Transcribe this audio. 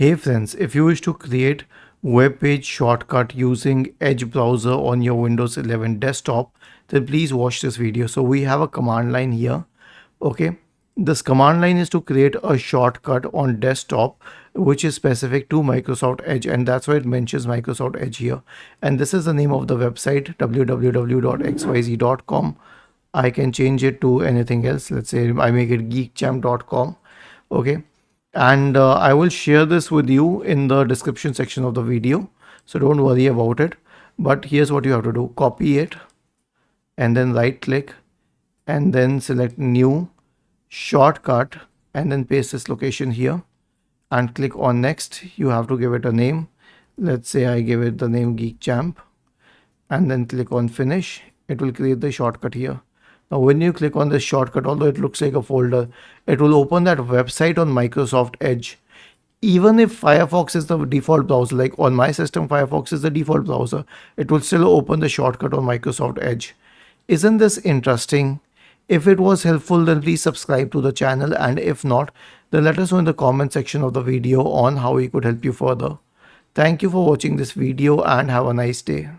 Hey friends, if you wish to create web page shortcut using Edge browser on your Windows 11 desktop, then please watch this video. So we have a command line here. Okay. This command line is to create a shortcut on desktop which is specific to Microsoft Edge, and that's why it mentions Microsoft Edge here. And this is the name of the website, www.xyz.com. I can change it to anything else. Let's say I make it geekchamp.com. Okay. And I will share this with you in the description section of the video, so don't worry about it. But here's what you have to do: copy it and then right click and then select new shortcut and then paste this location here and click on next. You have to give it a name. Let's say I give it the name GeekChamp and then click on finish. It will create the shortcut here. Now when you click on this shortcut, although it looks like a folder, it will open that website on Microsoft Edge. Even if Firefox is the default browser, like on my system Firefox is the default browser, it will still open the shortcut on Microsoft Edge. Isn't this interesting? If it was helpful, then please subscribe to the channel, and if not, then let us know in the comment section of the video on how we could help you further. Thank you for watching this video and have a nice day.